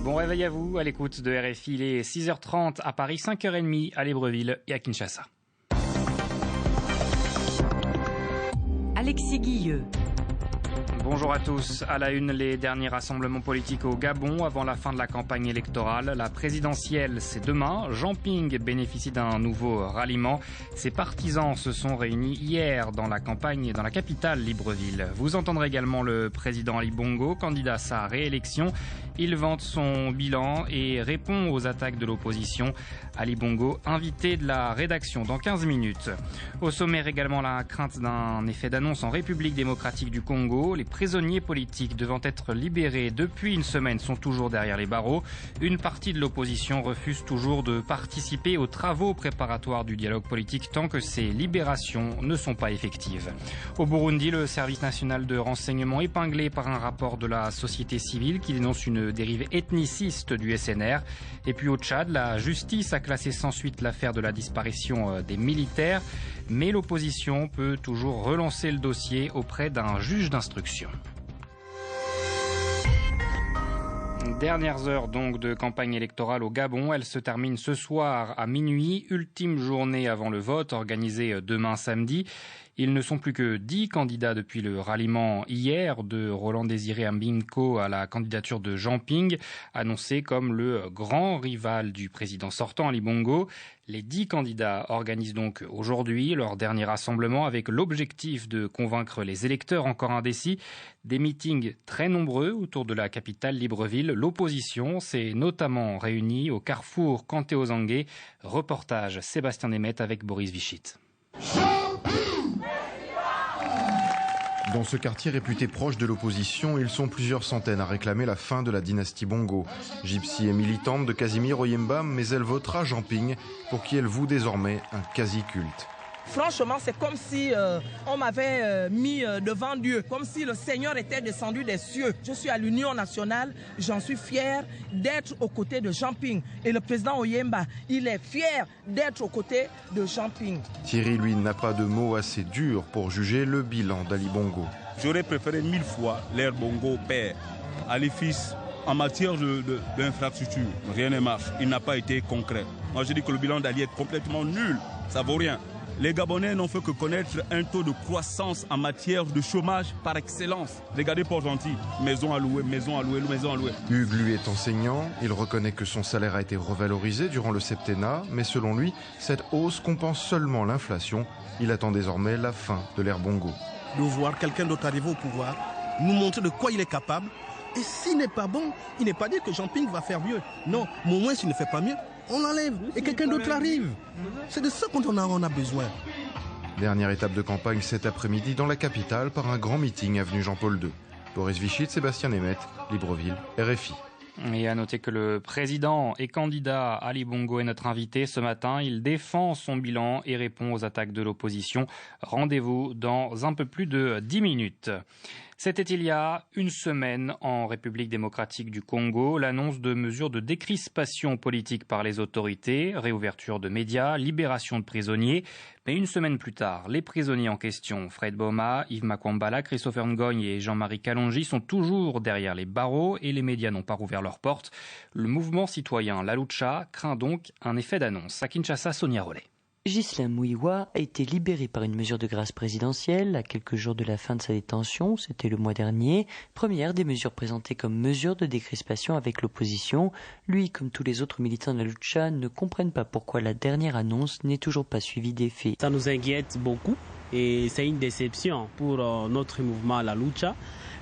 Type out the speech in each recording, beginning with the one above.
Bon réveil à vous, à l'écoute de RFI, il est 6h30 à Paris, 5h30 à Libreville et à Kinshasa. Alexis Guilleux. Bonjour à tous. À la une, les derniers rassemblements politiques au Gabon avant la fin de la campagne électorale. La présidentielle, c'est demain. Jean Ping bénéficie d'un nouveau ralliement. Ses partisans se sont réunis hier dans la capitale Libreville. Vous entendrez également le président Ali Bongo, candidat à sa réélection. Il vante son bilan et répond aux attaques de l'opposition. Ali Bongo, invité de la rédaction dans 15 minutes. Au sommaire également la crainte d'un effet d'annonce en République démocratique du Congo. Les prisonniers politiques devant être libérés depuis une semaine sont toujours derrière les barreaux. Une partie de l'opposition refuse toujours de participer aux travaux préparatoires du dialogue politique tant que ces libérations ne sont pas effectives. Au Burundi, le service national de renseignement épinglé par un rapport de la société civile qui dénonce une dérive ethniciste du SNR. Et puis au Tchad, la justice a classé sans suite l'affaire de la disparition des militaires, mais l'opposition peut toujours relancer le dossier auprès d'un juge d'instruction. Dernières heures donc de campagne électorale au Gabon. Elle se termine ce soir à minuit, ultime journée avant le vote organisé demain samedi. Ils ne sont plus que 10 candidats depuis le ralliement hier de Roland Désiré Mbinko à la candidature de Jean Ping, annoncé comme le grand rival du président sortant Ali Bongo. Les 10 candidats organisent donc aujourd'hui leur dernier rassemblement avec l'objectif de convaincre les électeurs encore indécis. Des meetings très nombreux autour de la capitale Libreville. L'opposition s'est notamment réunie au carrefour Kanté-Ozangué. Reportage Sébastien Nemeth avec Boris Vichit. Dans ce quartier réputé proche de l'opposition, ils sont plusieurs centaines à réclamer la fin de la dynastie Bongo. Gypsy est militante de Casimir Oyemba, mais elle votera Jean Ping, pour qui elle voue désormais un quasi-culte. Franchement, c'est comme si on m'avait mis devant Dieu, comme si le Seigneur était descendu des cieux. Je suis à l'Union nationale, j'en suis fier d'être aux côtés de Jean Ping. Et le président Oyemba, il est fier d'être aux côtés de Jean Ping. Thierry, lui, n'a pas de mots assez durs pour juger le bilan d'Ali Bongo. J'aurais préféré 1000 fois l'ère Bongo père. Ali fils, en matière d'infrastructure, rien ne marche. Il n'a pas été concret. Moi, je dis que le bilan d'Ali est complètement nul. Ça vaut rien. Les Gabonais n'ont fait que connaître un taux de croissance en matière de chômage par excellence. Regardez Port-Gentil, maison allouée, maison allouée, maison allouée. Hugues, lui, est enseignant. Il reconnaît que son salaire a été revalorisé durant le septennat, mais selon lui, cette hausse compense seulement l'inflation. Il attend désormais la fin de l'ère Bongo. De voir quelqu'un d'autre arriver au pouvoir, nous montrer de quoi il est capable. Et s'il n'est pas bon, il n'est pas dit que Jean Ping va faire mieux. Non, mais au moins s'il ne fait pas mieux, on l'enlève et quelqu'un d'autre arrive. C'est de ça qu'on a besoin. Dernière étape de campagne cet après-midi dans la capitale par un grand meeting avenue Jean-Paul II. Boris Vichit, Sébastien Nemeth, Libreville, RFI. Et à noter que le président et candidat Ali Bongo est notre invité ce matin. Il défend son bilan et répond aux attaques de l'opposition. Rendez-vous dans un peu plus de 10 minutes. C'était il y a une semaine en République démocratique du Congo, l'annonce de mesures de décrispation politique par les autorités, réouverture de médias, libération de prisonniers. Mais une semaine plus tard, les prisonniers en question, Fred Boma, Yves Makwambala, Christopher Ngogne et Jean-Marie Kalonji sont toujours derrière les barreaux et les médias n'ont pas rouvert leurs portes. Le mouvement citoyen La Lucha craint donc un effet d'annonce. À Kinshasa, Sonia Rollet. Ghislain Mouiwa a été libéré par une mesure de grâce présidentielle à quelques jours de la fin de sa détention, c'était le mois dernier. Première des mesures présentées comme mesure de décrispation avec l'opposition. Lui, comme tous les autres militants de la Lucha, ne comprennent pas pourquoi la dernière annonce n'est toujours pas suivie des faits. Ça nous inquiète beaucoup et c'est une déception pour notre mouvement La Lucha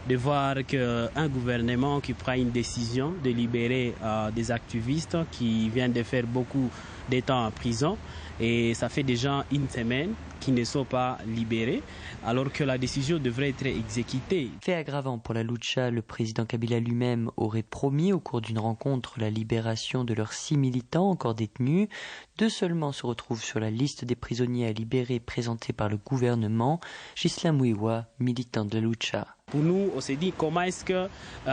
de voir qu'un gouvernement qui prend une décision de libérer des activistes qui viennent de faire beaucoup de temps en prison. Et ça fait déjà une semaine qu'ils ne sont pas libérés, alors que la décision devrait être exécutée. Fait aggravant pour la Lucha, le président Kabila lui-même aurait promis au cours d'une rencontre la libération de leurs 6 militants encore détenus. 2 seulement se retrouvent sur la liste des prisonniers à libérer présentée par le gouvernement. Ghislain Mouiwa, militant de la Lucha. Pour nous, on s'est dit comment est-ce que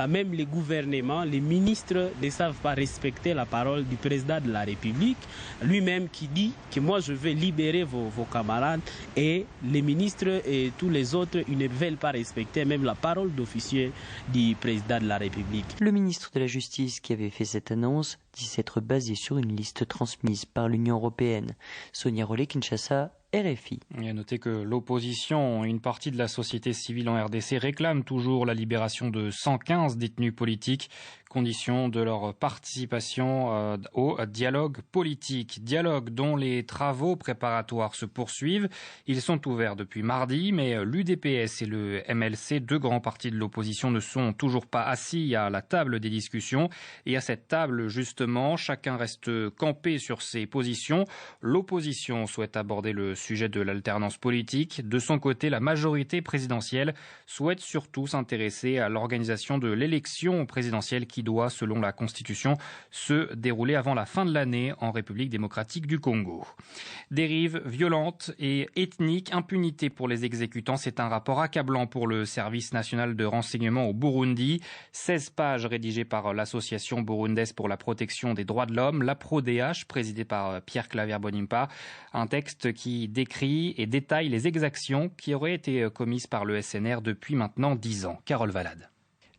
même les gouvernements, les ministres ne savent pas respecter la parole du président de la République, lui-même qui dit que moi je vais libérer vos camarades et les ministres et tous les autres, ils ne veulent pas respecter même la parole d'officier du président de la République. Le ministre de la Justice qui avait fait cette annonce dit s'être basé sur une liste transmise par l'Union européenne. Sonia Rollet, Kinshasa, RFI. Et à noter que l'opposition et une partie de la société civile en RDC réclament toujours la libération de 115 détenus politiques, condition de leur participation au dialogue politique. Dialogue dont les travaux préparatoires se poursuivent. Ils sont ouverts depuis mardi, mais l'UDPS et le MLC, deux grands partis de l'opposition, ne sont toujours pas assis à la table des discussions. Et à cette table, justement, chacun reste campé sur ses positions. L'opposition souhaite aborder le sujet de l'alternance politique. De son côté, la majorité présidentielle souhaite surtout s'intéresser à l'organisation de l'élection présidentielle qui doit, selon la Constitution, se dérouler avant la fin de l'année en République démocratique du Congo. Dérive violente et ethnique, impunité pour les exécutants, c'est un rapport accablant pour le service national de renseignement au Burundi. 16 pages rédigées par l'association burundaise pour la protection des droits de l'homme, la PRODH, présidée par Pierre Claver Bonimpa. Un texte qui décrit et détaille les exactions qui auraient été commises par le SNR depuis maintenant 10 ans. Carole Valade.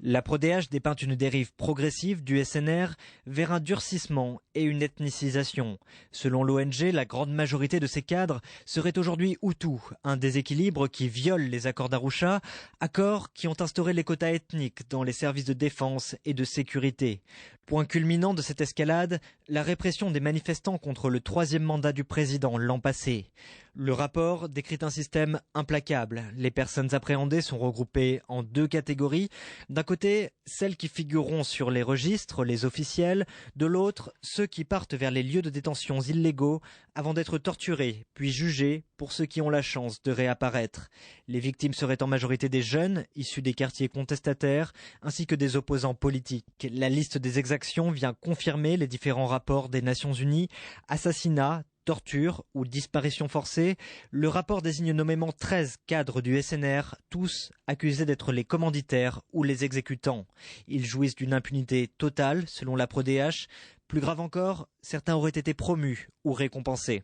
La PRODH dépeint une dérive progressive du SNR vers un durcissement et une ethnicisation. Selon l'ONG, la grande majorité de ces cadres seraient aujourd'hui Hutus, un déséquilibre qui viole les accords d'Arusha, accords qui ont instauré les quotas ethniques dans les services de défense et de sécurité. Point culminant de cette escalade, la répression des manifestants contre le 3e mandat du président l'an passé. Le rapport décrit un système implacable. Les personnes appréhendées sont regroupées en 2 catégories. D'un côté, celles qui figureront sur les registres, les officiels. De l'autre, ceux qui partent vers les lieux de détention illégaux avant d'être torturés, puis jugés pour ceux qui ont la chance de réapparaître. Les victimes seraient en majorité des jeunes, issus des quartiers contestataires, ainsi que des opposants politiques. La liste des exactions vient confirmer les différents rapports des Nations Unies. Assassinats, torture ou disparition forcée, le rapport désigne nommément 13 cadres du SNR, tous accusés d'être les commanditaires ou les exécutants. Ils jouissent d'une impunité totale, selon la PRODH. Plus grave encore, certains auraient été promus ou récompensés.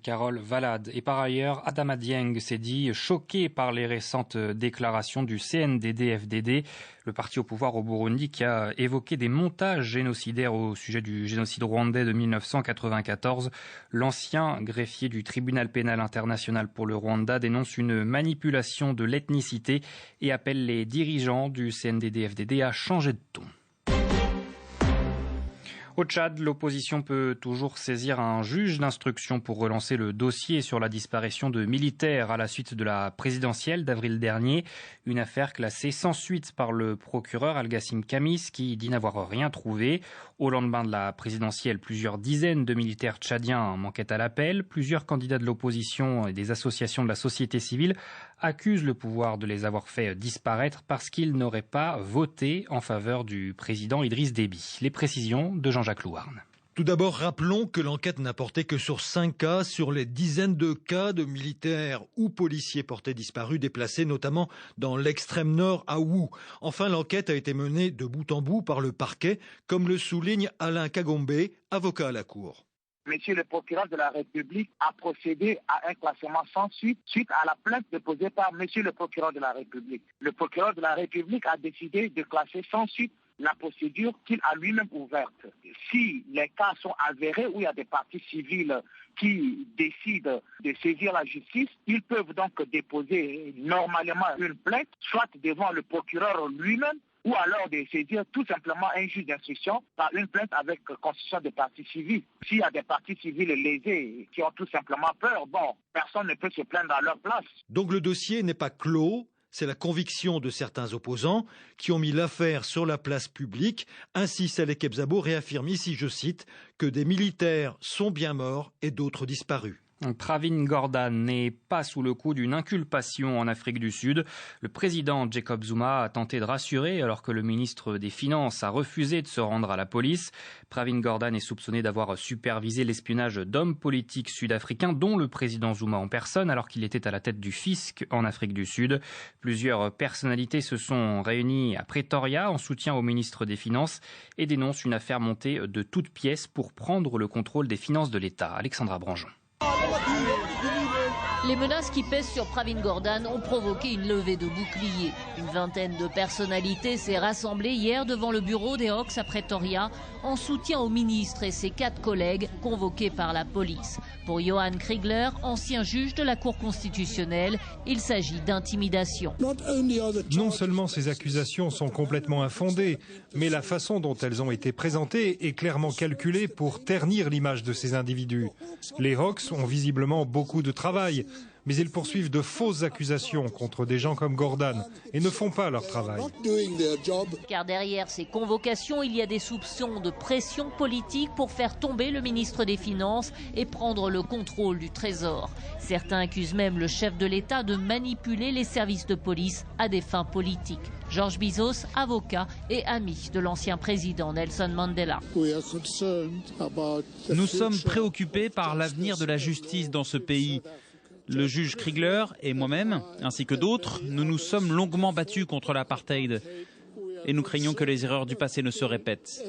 Carole Valade. Et par ailleurs, Adama Dieng s'est dit choqué par les récentes déclarations du CNDD-FDD, le parti au pouvoir au Burundi, qui a évoqué des montages génocidaires au sujet du génocide rwandais de 1994. L'ancien greffier du tribunal pénal international pour le Rwanda dénonce une manipulation de l'ethnicité et appelle les dirigeants du CNDD-FDD à changer de ton. Au Tchad, l'opposition peut toujours saisir un juge d'instruction pour relancer le dossier sur la disparition de militaires à la suite de la présidentielle d'avril dernier. Une affaire classée sans suite par le procureur Al-Gassim Kamis qui dit n'avoir rien trouvé. Au lendemain de la présidentielle, plusieurs dizaines de militaires tchadiens manquaient à l'appel. Plusieurs candidats de l'opposition et des associations de la société civile accusent le pouvoir de les avoir fait disparaître parce qu'ils n'auraient pas voté en faveur du président Idriss Déby. Les précisions de Jean-Jacques Louarn. Tout d'abord, rappelons que l'enquête n'a porté que sur 5 cas sur les dizaines de cas de militaires ou policiers portés disparus déplacés notamment dans l'extrême nord à Wou. Enfin, l'enquête a été menée de bout en bout par le parquet, comme le souligne Alain Kagombe, avocat à la Cour. Monsieur le procureur de la République a procédé à un classement sans suite à la plainte déposée par monsieur le procureur de la République. Le procureur de la République a décidé de classer sans suite la procédure qu'il a lui-même ouverte. Si les cas sont avérés où il y a des parties civiles qui décident de saisir la justice, ils peuvent donc déposer normalement une plainte, soit devant le procureur lui-même, ou alors de saisir tout simplement un juge d'instruction par une plainte avec constitution de partie civile. S'il y a des parties civiles lésées qui ont tout simplement peur, personne ne peut se plaindre à leur place. Donc le dossier n'est pas clos, c'est la conviction de certains opposants qui ont mis l'affaire sur la place publique. Ainsi, Saleh Kebzabo réaffirme ici, je cite, que des militaires sont bien morts et d'autres disparus. Pravin Gordhan n'est pas sous le coup d'une inculpation en Afrique du Sud. Le président Jacob Zuma a tenté de rassurer alors que le ministre des Finances a refusé de se rendre à la police. Pravin Gordhan est soupçonné d'avoir supervisé l'espionnage d'hommes politiques sud-africains, dont le président Zuma en personne, alors qu'il était à la tête du fisc en Afrique du Sud. Plusieurs personnalités se sont réunies à Pretoria en soutien au ministre des Finances et dénoncent une affaire montée de toutes pièces pour prendre le contrôle des finances de l'État. Alexandra Branjon. Les menaces qui pèsent sur Pravin Gordhan ont provoqué une levée de boucliers. Une vingtaine de personnalités s'est rassemblée hier devant le bureau des Hawks à Pretoria en soutien au ministre et ses 4 collègues convoqués par la police. Pour Johan Kriegler, ancien juge de la Cour constitutionnelle, il s'agit d'intimidation. Non seulement ces accusations sont complètement infondées, mais la façon dont elles ont été présentées est clairement calculée pour ternir l'image de ces individus. Les Hawks ont visiblement beaucoup de travail, mais ils poursuivent de fausses accusations contre des gens comme Gordhan et ne font pas leur travail. Car derrière ces convocations, il y a des soupçons de pression politique pour faire tomber le ministre des Finances et prendre le contrôle du Trésor. Certains accusent même le chef de l'État de manipuler les services de police à des fins politiques. Georges Bizos, avocat et ami de l'ancien président Nelson Mandela. Nous sommes préoccupés par l'avenir de la justice dans ce pays. Le juge Kriegler et moi-même, ainsi que d'autres, nous nous sommes longuement battus contre l'apartheid. Et nous craignons que les erreurs du passé ne se répètent.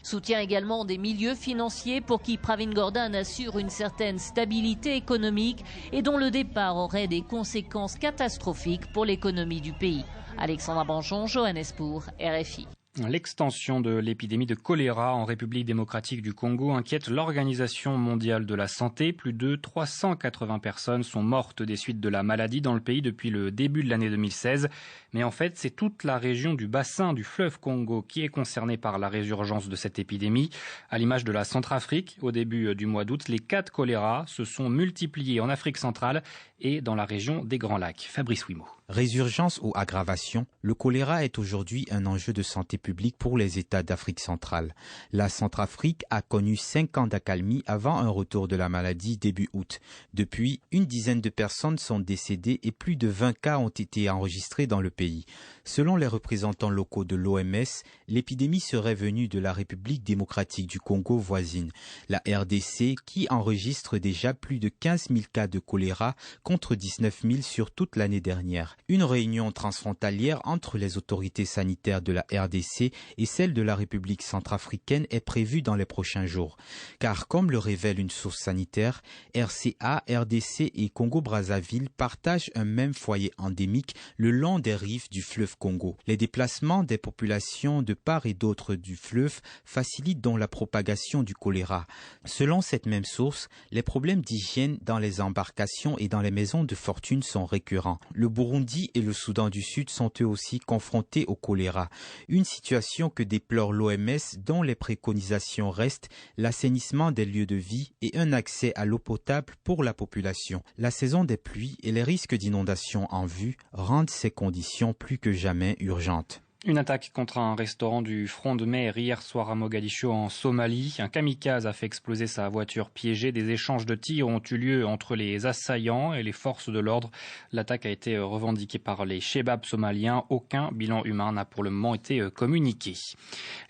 Soutien également des milieux financiers pour qui Pravin Gordhan assure une certaine stabilité économique et dont le départ aurait des conséquences catastrophiques pour l'économie du pays. Alexandra Banjon, Johannesburg, RFI. L'extension de l'épidémie de choléra en République démocratique du Congo inquiète l'Organisation mondiale de la santé. Plus de 380 personnes sont mortes des suites de la maladie dans le pays depuis le début de l'année 2016. Mais en fait, c'est toute la région du bassin du fleuve Congo qui est concernée par la résurgence de cette épidémie. À l'image de la Centrafrique, au début du mois d'août, les cas de choléra se sont multipliés en Afrique centrale et dans la région des Grands Lacs. Fabrice Wimo. Résurgence ou aggravation, le choléra est aujourd'hui un enjeu de santé publique pour les États d'Afrique centrale. La Centrafrique a connu 5 ans d'accalmie avant un retour de la maladie début août. Depuis, une dizaine de personnes sont décédées et plus de 20 cas ont été enregistrés dans le pays. Selon les représentants locaux de l'OMS, l'épidémie serait venue de la République démocratique du Congo voisine, la RDC, qui enregistre déjà plus de 15 000 cas de choléra contre 19 000 sur toute l'année dernière. Une réunion transfrontalière entre les autorités sanitaires de la RDC et celles de la République centrafricaine est prévue dans les prochains jours. Car comme le révèle une source sanitaire, RCA, RDC et Congo-Brazzaville partagent un même foyer endémique le long des rives du fleuve Congo. Les déplacements des populations de part et d'autre du fleuve facilitent donc la propagation du choléra. Selon cette même source, les problèmes d'hygiène dans les embarcations et dans les maisons de fortune sont récurrents. Le Burundi et le Soudan du Sud sont eux aussi confrontés au choléra. Une situation que déplore l'OMS dont les préconisations restent l'assainissement des lieux de vie et un accès à l'eau potable pour la population. La saison des pluies et les risques d'inondation en vue rendent ces conditions plus que jamais urgentes. Une attaque contre un restaurant du front de mer hier soir à Mogadiscio en Somalie. Un kamikaze a fait exploser sa voiture piégée. Des échanges de tirs ont eu lieu entre les assaillants et les forces de l'ordre. L'attaque a été revendiquée par les Chebabs somaliens. Aucun bilan humain n'a pour le moment été communiqué.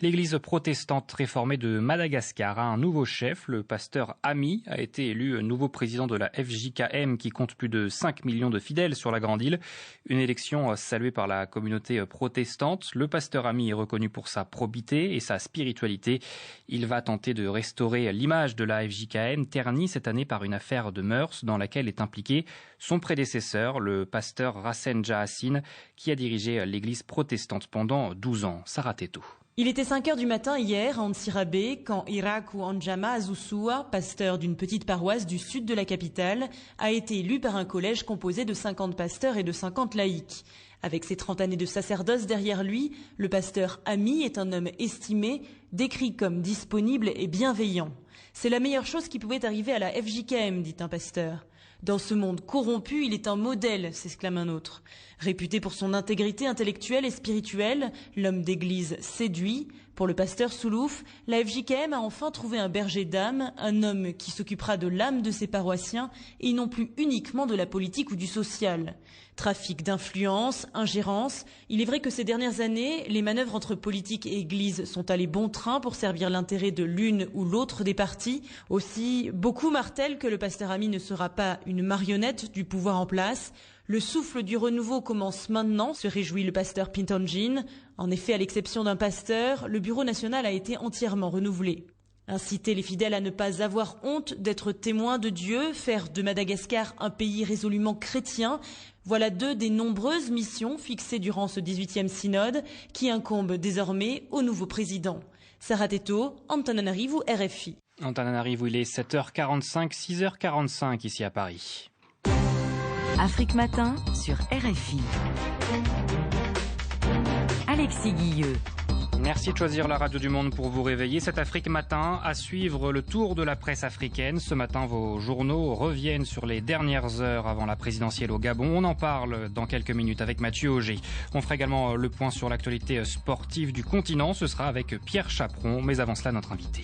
L'église protestante réformée de Madagascar a un nouveau chef. Le pasteur Ami a été élu nouveau président de la FJKM qui compte plus de 5 millions de fidèles sur la Grande Île. Une élection saluée par la communauté protestante. Le pasteur Ami est reconnu pour sa probité et sa spiritualité. Il va tenter de restaurer l'image de la FJKM ternie cette année par une affaire de mœurs dans laquelle est impliqué son prédécesseur, le pasteur Rassen Jahassine, qui a dirigé l'église protestante pendant 12 ans. Sarah Teto. Il était 5 heures du matin hier à Antsirabe quand Iraku Anjama Azusua, pasteur d'une petite paroisse du sud de la capitale, a été élu par un collège composé de 50 pasteurs et de 50 laïcs. Avec ses 30 années de sacerdoce derrière lui, le pasteur Ami est un homme estimé, décrit comme disponible et bienveillant. C'est la meilleure chose qui pouvait arriver à la FJKM, dit un pasteur. Dans ce monde corrompu, il est un modèle, s'exclame un autre. Réputé pour son intégrité intellectuelle et spirituelle, l'homme d'église séduit. Pour le pasteur Soulouf, la FJKM a enfin trouvé un berger d'âme, un homme qui s'occupera de l'âme de ses paroissiens et non plus uniquement de la politique ou du social. Trafic d'influence, ingérence. Il est vrai que ces dernières années, les manœuvres entre politique et église sont allées bon train pour servir l'intérêt de l'une ou l'autre des parties. Aussi, beaucoup martèlent que le pasteur Ami ne sera pas une marionnette du pouvoir en place. Le souffle du renouveau commence maintenant, se réjouit le pasteur Pintonjin. En effet, à l'exception d'un pasteur, le bureau national a été entièrement renouvelé. Inciter les fidèles à ne pas avoir honte d'être témoins de Dieu, faire de Madagascar un pays résolument chrétien, voilà 2 des nombreuses missions fixées durant ce 18e synode qui incombent désormais au nouveau président. Sarah Teto, Antananarivo, RFI. Antananarivo, il est 7h45, 6h45 ici à Paris. Afrique Matin sur RFI. Alexis Guilleux. Merci de choisir la radio du monde pour vous réveiller. Cette Afrique Matin, à suivre le tour de la presse africaine. Ce matin, vos journaux reviennent sur les dernières heures avant la présidentielle au Gabon. On en parle dans quelques minutes avec Mathieu Auger. On fera également le point sur l'actualité sportive du continent. Ce sera avec Pierre Chaperon. Mais avant cela, notre invité.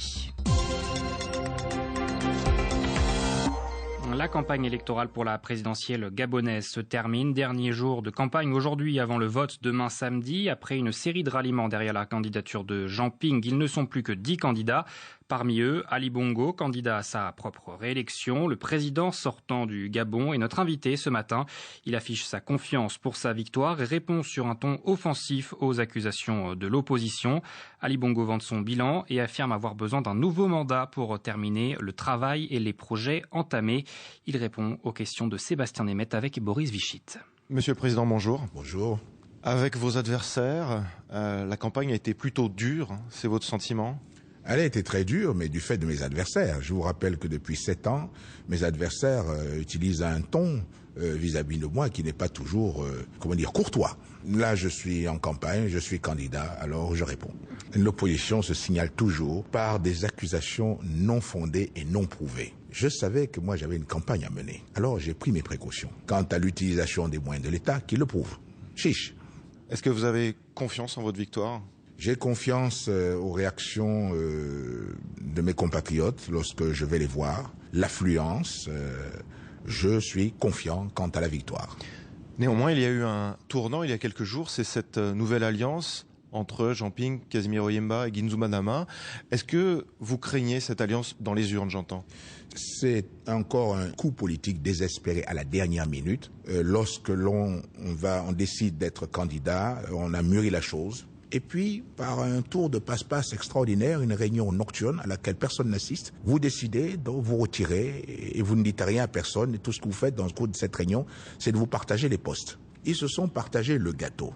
La campagne électorale pour la présidentielle gabonaise se termine. Dernier jour de campagne aujourd'hui avant le vote demain samedi. Après une série de ralliements derrière la candidature de Jean Ping, ils ne sont plus que 10 candidats. Parmi eux, Ali Bongo, candidat à sa propre réélection, le président sortant du Gabon est notre invité ce matin. Il affiche sa confiance pour sa victoire et répond sur un ton offensif aux accusations de l'opposition. Ali Bongo vante son bilan et affirme avoir besoin d'un nouveau mandat pour terminer le travail et les projets entamés. Il répond aux questions de Sébastien Nemeth avec Boris Vichit. Monsieur le Président, bonjour. Bonjour. Avec vos adversaires, la campagne a été plutôt dure, c'est votre sentiment ? Elle a été très dure, mais du fait de mes adversaires. Je vous rappelle que depuis 7 ans, mes adversaires utilisent un ton vis-à-vis de moi qui n'est pas toujours, courtois. Là, je suis en campagne, je suis candidat, alors je réponds. L'opposition se signale toujours par des accusations non fondées et non prouvées. Je savais que moi, j'avais une campagne à mener. Alors, j'ai pris mes précautions. Quant à l'utilisation des moyens de l'État, qui le prouve. Chiche. Est-ce que vous avez confiance en votre victoire ? J'ai confiance aux réactions de mes compatriotes lorsque je vais les voir. L'affluence, je suis confiant quant à la victoire. Néanmoins, il y a eu un tournant il y a quelques jours, c'est cette nouvelle alliance entre Jean Ping, Casimir Oyemba et Guinzou Manama. Est-ce que vous craignez cette alliance dans les urnes, j'entends ? C'est encore un coup politique désespéré à la dernière minute. Lorsque l'on décide d'être candidat, on a mûri la chose. Et puis, par un tour de passe-passe extraordinaire, une réunion nocturne à laquelle personne n'assiste, vous décidez de vous retirer et vous ne dites rien à personne. Et tout ce que vous faites dans le cours de cette réunion, c'est de vous partager les postes. Ils se sont partagés le gâteau.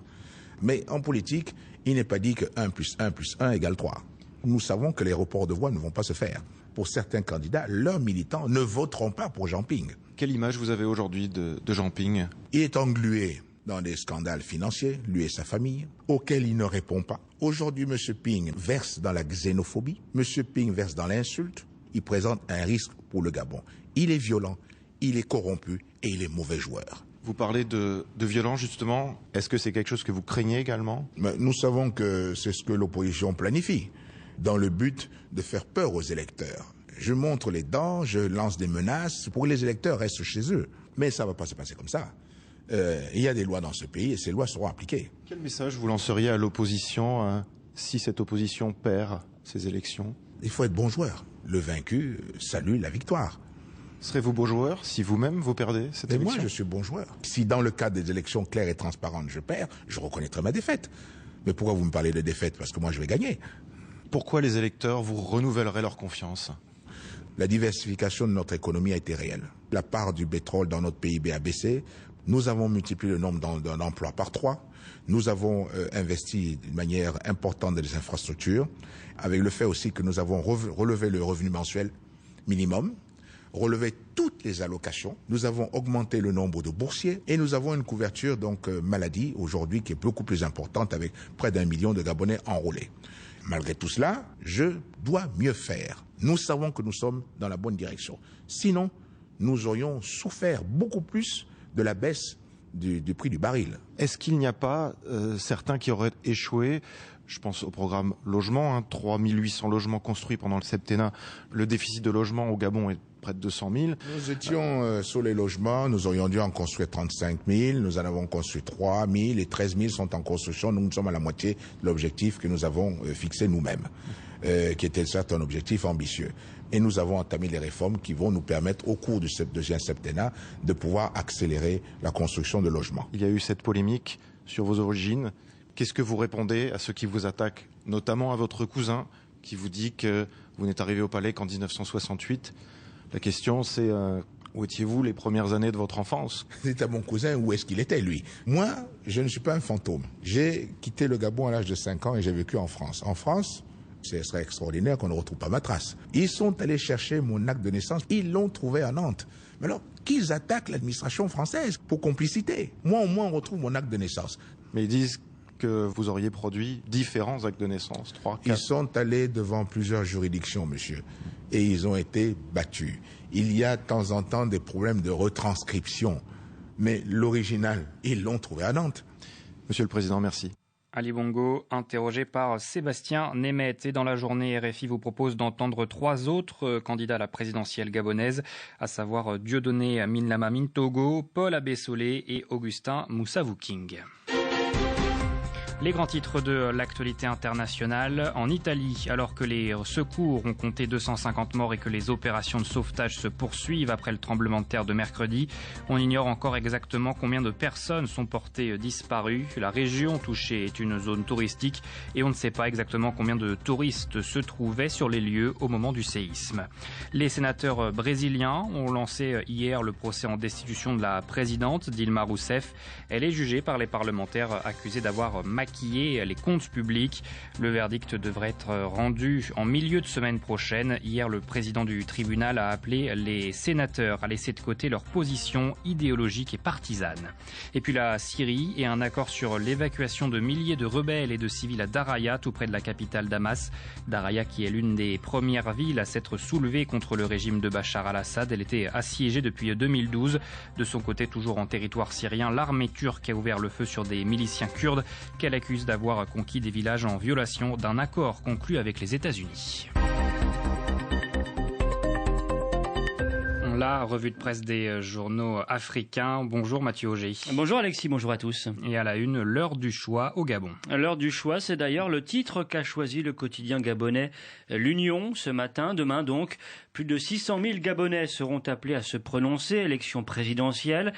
Mais en politique, il n'est pas dit que 1 + 1 + 1 = 3. Nous savons que les reports de voix ne vont pas se faire. Pour certains candidats, leurs militants ne voteront pas pour Jean Ping. Quelle image vous avez aujourd'hui de Jean Ping ? Il est englué dans des scandales financiers, lui et sa famille, auxquels il ne répond pas. Aujourd'hui, M. Ping verse dans la xénophobie, M. Ping verse dans l'insulte, il présente un risque pour le Gabon. Il est violent, il est corrompu et il est mauvais joueur. Vous parlez de violence, justement. Est-ce que c'est quelque chose que vous craignez également ? Mais nous savons que c'est ce que l'opposition planifie, dans le but de faire peur aux électeurs. Je montre les dents, je lance des menaces pour que les électeurs restent chez eux. Mais ça ne va pas se passer comme ça. Il y a des lois dans ce pays et ces lois seront appliquées. Quel message vous lanceriez à l'opposition si cette opposition perd ces élections ? Il faut être bon joueur. Le vaincu salue la victoire. Serez-vous beau joueur si vous-même vous perdez cette élection ? Moi, je suis bon joueur. Si dans le cadre des élections claires et transparentes, je perds, je reconnaîtrai ma défaite. Mais pourquoi vous me parlez de défaite ? Parce que moi, je vais gagner. Pourquoi les électeurs vous renouvelleraient leur confiance ? La diversification de notre économie a été réelle. La part du pétrole dans notre PIB a baissé. Nous avons multiplié le nombre d'emplois par 3. Nous avons investi d'une manière importante dans les infrastructures, avec le fait aussi que nous avons relevé le revenu mensuel minimum, relevé toutes les allocations. Nous avons augmenté le nombre de boursiers et nous avons une couverture maladie aujourd'hui qui est beaucoup plus importante, avec près d'1 million de Gabonais enrôlés. Malgré tout cela, je dois mieux faire. Nous savons que nous sommes dans la bonne direction. Sinon, nous aurions souffert beaucoup plus de la baisse du prix du baril. Est-ce qu'il n'y a pas certains qui auraient échoué ? Je pense au programme logement, 3800 logements construits pendant le septennat. Le déficit de logement au Gabon est près de 200 000. Nous étions sur les logements, nous aurions dû en construire 35 000, nous en avons construit 3 000 et 13 000 sont en construction. Nous sommes à la moitié de l'objectif que nous avons fixé nous-mêmes, qui était certes un objectif ambitieux. Et nous avons entamé les réformes qui vont nous permettre, au cours de ce deuxième septennat, de pouvoir accélérer la construction de logements. Il y a eu cette polémique sur vos origines. Qu'est-ce que vous répondez à ceux qui vous attaquent, notamment à votre cousin, qui vous dit que vous n'êtes arrivé au palais qu'en 1968. La question, c'est où étiez-vous les premières années de votre enfance? C'était mon cousin, où est-ce qu'il était, lui? Moi, je ne suis pas un fantôme. J'ai quitté le Gabon à l'âge de 5 ans et j'ai vécu en France. En France, ce serait extraordinaire qu'on ne retrouve pas ma trace. Ils sont allés chercher mon acte de naissance, ils l'ont trouvé à Nantes. Mais alors, qu'ils attaquent l'administration française pour complicité. Moi, au moins, on retrouve mon acte de naissance. Mais ils disent que vous auriez produit différents actes de naissance, 3, 4. Ils sont allés devant plusieurs juridictions, monsieur, et ils ont été battus. Il y a de temps en temps des problèmes de retranscription, mais l'original, ils l'ont trouvé à Nantes. Monsieur le Président, merci. Ali Bongo, interrogé par Sébastien Nemeth. Et dans la journée, RFI vous propose d'entendre 3 autres candidats à la présidentielle gabonaise, à savoir Dieudonné Minlama Mintogo, Paul Abessolé et Augustin Moussavou-King. Les grands titres de l'actualité internationale. En Italie, alors que les secours ont compté 250 morts et que les opérations de sauvetage se poursuivent après le tremblement de terre de mercredi, on ignore encore exactement combien de personnes sont portées disparues. La région touchée est une zone touristique et on ne sait pas exactement combien de touristes se trouvaient sur les lieux au moment du séisme. Les sénateurs brésiliens ont lancé hier le procès en destitution de la présidente Dilma Rousseff. Elle est jugée par les parlementaires accusés d'avoir maquillé les comptes publics. Le verdict devrait être rendu en milieu de semaine prochaine. Hier, le président du tribunal a appelé les sénateurs à laisser de côté leur position idéologique et partisane. Et puis la Syrie et un accord sur l'évacuation de milliers de rebelles et de civils à Daraya, tout près de la capitale Damas. Daraya qui est l'une des premières villes à s'être soulevée contre le régime de Bachar al-Assad. Elle était assiégée depuis 2012. De son côté, toujours en territoire syrien, l'armée turque a ouvert le feu sur des miliciens kurdes qu'elle accuse d'avoir conquis des villages en violation d'un accord conclu avec les États-Unis. La revue de presse des journaux africains. Bonjour Mathieu Auger. Bonjour Alexis, bonjour à tous. Et à la une, l'heure du choix au Gabon. L'heure du choix, c'est d'ailleurs le titre qu'a choisi le quotidien gabonais L'Union ce matin. Demain donc, plus de 600 000 Gabonais seront appelés à se prononcer, élection présidentielle.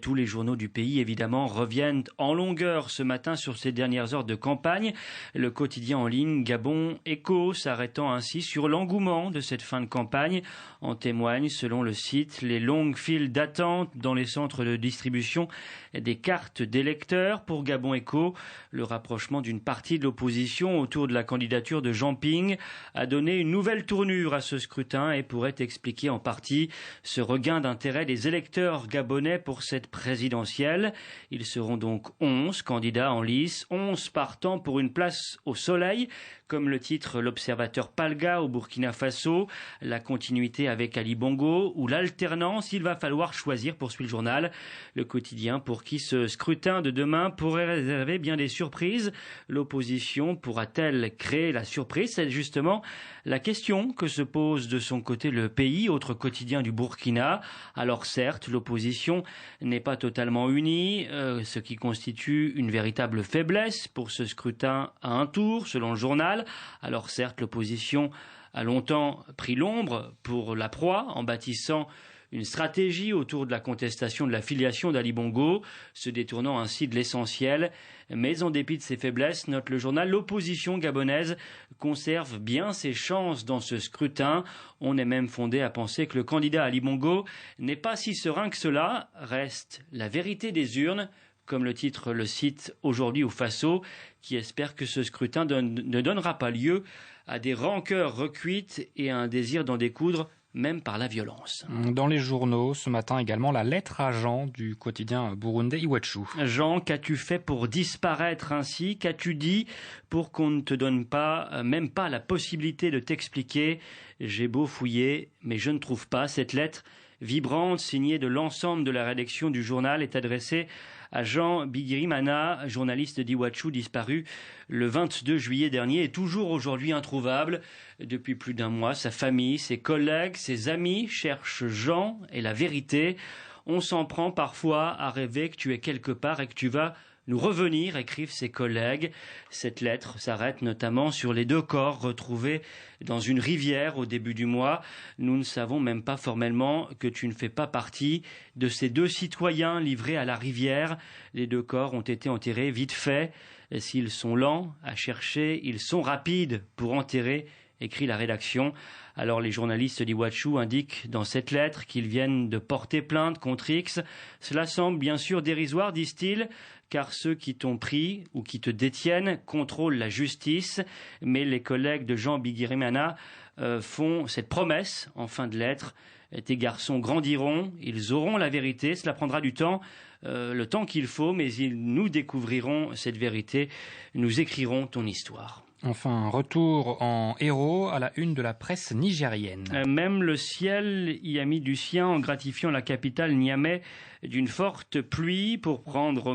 Tous les journaux du pays, évidemment, reviennent en longueur ce matin sur ces dernières heures de campagne. Le quotidien en ligne Gabon Echo s'arrêtant ainsi sur l'engouement de cette fin de campagne. En témoignent, selon le site, les longues files d'attente dans les centres de distribution des cartes d'électeurs. Pour Gabon Echo, le rapprochement d'une partie de l'opposition autour de la candidature de Jean Ping a donné une nouvelle tournure à ce scrutin et pourrait expliquer en partie ce regain d'intérêt des électeurs gabonais pour cette présidentielle. Ils seront donc 11 candidats en lice, 11 partants pour une place au soleil, comme le titre l'observateur Palga au Burkina Faso, la continuité avec Ali Bongo ou l'alternance, il va falloir choisir, poursuit le journal. Le quotidien pour qui ce scrutin de demain pourrait réserver bien des surprises. L'opposition pourra-t-elle créer la surprise? C'est justement la question que se pose de son côté le pays, autre quotidien du Burkina. Alors certes, l'opposition n'est pas totalement unie, ce qui constitue une véritable faiblesse pour ce scrutin à un tour, selon le journal. Alors certes, l'opposition a longtemps pris l'ombre pour la proie en bâtissant une stratégie autour de la contestation de la filiation d'Ali Bongo, se détournant ainsi de l'essentiel. Mais en dépit de ses faiblesses, note le journal, l'opposition gabonaise conserve bien ses chances dans ce scrutin. On est même fondé à penser que le candidat Ali Bongo n'est pas si serein que cela. Reste la vérité des urnes, comme le titre le site Aujourd'hui au Faso, qui espère que ce scrutin ne donnera pas lieu à des rancœurs recuites et à un désir d'en découdre, même par la violence. Dans les journaux, ce matin également, la lettre à Jean du quotidien burundais Iwachu. Jean, qu'as-tu fait pour disparaître ainsi? Qu'as-tu dit pour qu'on ne te donne pas, même pas la possibilité de t'expliquer? J'ai beau fouiller, mais je ne trouve pas. Cette lettre vibrante, signée de l'ensemble de la rédaction du journal, est adressée à Jean Bigirimana, journaliste d'Iwachu disparu le 22 juillet dernier et toujours aujourd'hui introuvable. Depuis plus d'un mois, sa famille, ses collègues, ses amis cherchent Jean et la vérité. On s'en prend parfois à rêver que tu es quelque part et que tu vas nous revenir, écrivent ses collègues. Cette lettre s'arrête notamment sur les 2 corps retrouvés dans une rivière au début du mois. Nous ne savons même pas formellement que tu ne fais pas partie de ces 2 citoyens livrés à la rivière. Les 2 corps ont été enterrés vite fait. S'ils sont lents à chercher, ils sont rapides pour enterrer écrit la rédaction. Alors les journalistes d'Iwachu indiquent dans cette lettre qu'ils viennent de porter plainte contre X. Cela semble bien sûr dérisoire, disent-ils, car ceux qui t'ont pris ou qui te détiennent contrôlent la justice. Mais les collègues de Jean Bigirimana font cette promesse en fin de lettre. Tes garçons grandiront, ils auront la vérité, cela prendra du temps, le temps qu'il faut, mais nous découvrirons cette vérité, nous écrirons ton histoire. Enfin, retour en héros à la une de la presse nigérienne. Même le ciel y a mis du sien en gratifiant la capitale Niamey d'une forte pluie pour rendre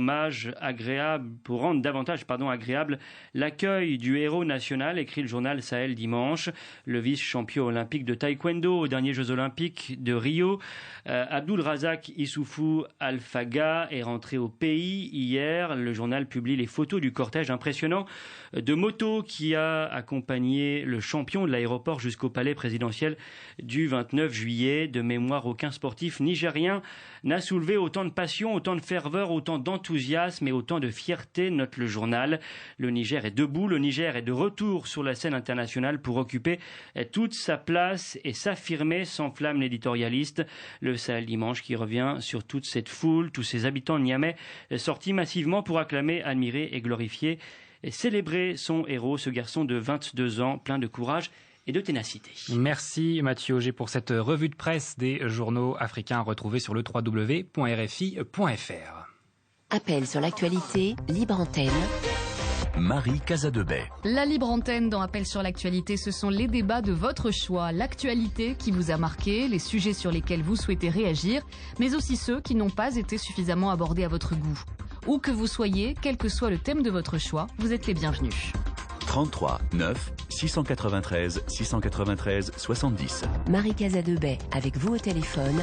davantage agréable l'accueil du héros national, écrit le journal Sahel dimanche. Le vice-champion olympique de taekwondo aux derniers Jeux olympiques de Rio, Abdul Razak Issoufou Al-Faga, est rentré au pays hier. Le journal publie les photos du cortège impressionnant de motos qui a accompagné le champion de l'aéroport jusqu'au palais présidentiel du 29 juillet. De mémoire, aucun sportif nigérien n'a soulevé autant de passion, autant de ferveur, autant d'enthousiasme et autant de fierté, note le journal. Le Niger est debout, le Niger est de retour sur la scène internationale pour occuper toute sa place et s'affirmer, s'enflamme l'éditorialiste. Le Sahel dimanche qui revient sur toute cette foule, tous ces habitants de Niamey sortis massivement pour acclamer, admirer et glorifier et célébrer son héros, ce garçon de 22 ans, plein de courage et de ténacité. Merci Mathieu Auger pour cette revue de presse des journaux africains retrouvés sur le www.rfi.fr. Appel sur l'actualité, Libre Antenne. Marie Casadebey. La Libre Antenne dans Appel sur l'actualité, ce sont les débats de votre choix, l'actualité qui vous a marqué, les sujets sur lesquels vous souhaitez réagir, mais aussi ceux qui n'ont pas été suffisamment abordés à votre goût. Où que vous soyez, quel que soit le thème de votre choix, vous êtes les bienvenus. 33 9 693 693 70. Marie Casadebey avec vous au téléphone.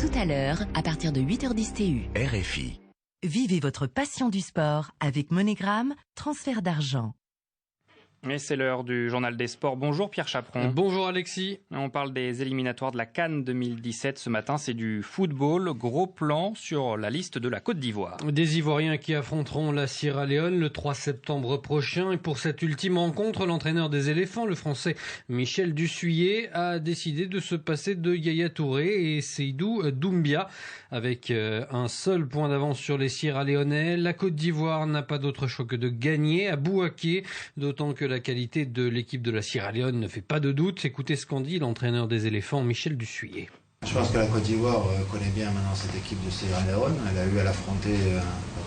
Tout à l'heure, à partir de 8h10 TU. RFI. Vivez votre passion du sport avec MoneyGram, transfert d'argent. Et c'est l'heure du journal des sports. Bonjour Pierre Chaperon. Bonjour Alexis. On parle des éliminatoires de la CAN 2017 ce matin. C'est du football. Gros plan sur la liste de la Côte d'Ivoire. Des Ivoiriens qui affronteront la Sierra Leone le 3 septembre prochain. Et pour cette ultime rencontre, l'entraîneur des éléphants, le français Michel Dussuyer, a décidé de se passer de Yaya Touré et Seydou Doumbia. Avec un seul point d'avance sur les Sierra Léonais, la Côte d'Ivoire n'a pas d'autre choix que de gagner à Bouaké, d'autant que la qualité de l'équipe de la Sierra Leone ne fait pas de doute. Écoutez ce qu'en dit l'entraîneur des éléphants, Michel Dussuyer. Je pense que la Côte d'Ivoire connaît bien maintenant cette équipe de Sierra Leone. Elle a eu à l'affronter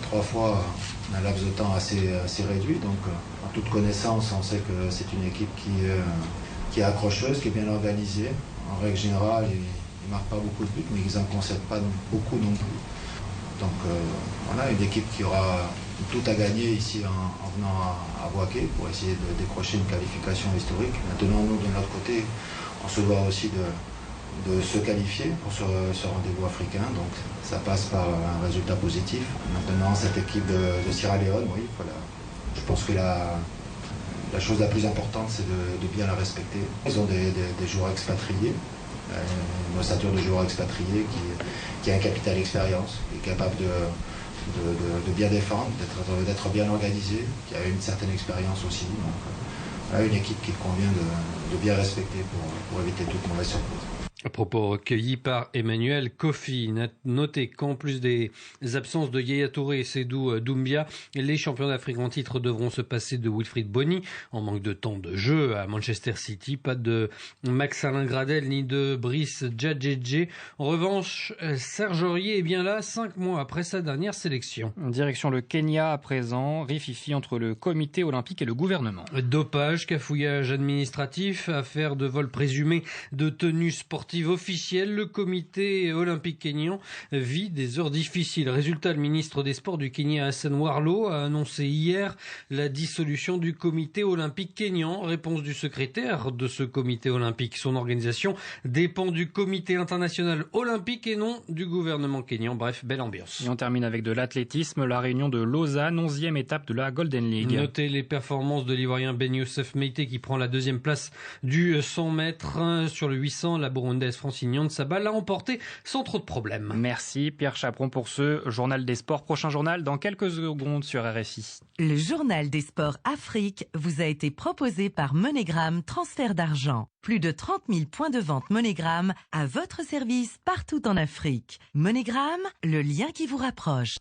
3 fois en un laps de temps assez réduit. Donc en toute connaissance, on sait que c'est une équipe qui est accrocheuse, qui est bien organisée. En règle générale, ils ne marquent pas beaucoup de buts, mais ils n'en concèdent pas beaucoup non plus. Donc on a une équipe qui aura tout à gagner ici en venant à Bouaké pour essayer de décrocher une qualification historique. Maintenant, nous, de notre côté, on se doit aussi de se qualifier pour ce rendez-vous africain. Donc ça passe par un résultat positif. Maintenant, cette équipe de Sierra Leone, oui, voilà. Je pense que la chose la plus importante, c'est de bien la respecter. Ils ont des joueurs expatriés, une ossature de joueurs expatriés qui a un capital expérience, qui est capable de bien défendre, d'être bien organisé, qui a une certaine expérience aussi. Donc, voilà une équipe qu'il convient de bien respecter pour éviter toute mauvaise surprise. À propos recueilli par Emmanuel Kofi, notez qu'en plus des absences de Yaya Touré et Seydou Doumbia, les champions d'Afrique en titre devront se passer de Wilfried Bony en manque de temps de jeu à Manchester City, pas de Max-Alain Gradel ni de Brice Djadjedje. En revanche, Serge Aurier est bien là 5 mois après sa dernière sélection. Direction le Kenya à présent, rififi entre le comité olympique et le gouvernement. Dopage, cafouillage administratif, affaire de vol présumé de tenue sportive officielle, le comité olympique kényan vit des heures difficiles. Résultat, le ministre des Sports du Kenya, Hassan Warlow, a annoncé hier la dissolution du comité olympique kényan. Réponse du secrétaire de ce comité olympique. Son organisation dépend du comité international olympique et non du gouvernement kényan. Bref, belle ambiance. Et on termine avec de l'athlétisme, la réunion de Lausanne, 11e étape de la Golden League. Notez les performances de l'Ivoirien Ben Youssef Meïté qui prend la 2e place du 100 mètres. Sur le 800, la Burundi burundaise Francine Niyonsaba l'a emporté sans trop de problèmes. Merci Pierre Chaperon pour ce journal des sports. Prochain journal dans quelques secondes sur RFI. Le journal des sports Afrique vous a été proposé par MoneyGram Transfert d'argent. Plus de 30 000 points de vente MoneyGram à votre service partout en Afrique. MoneyGram, le lien qui vous rapproche.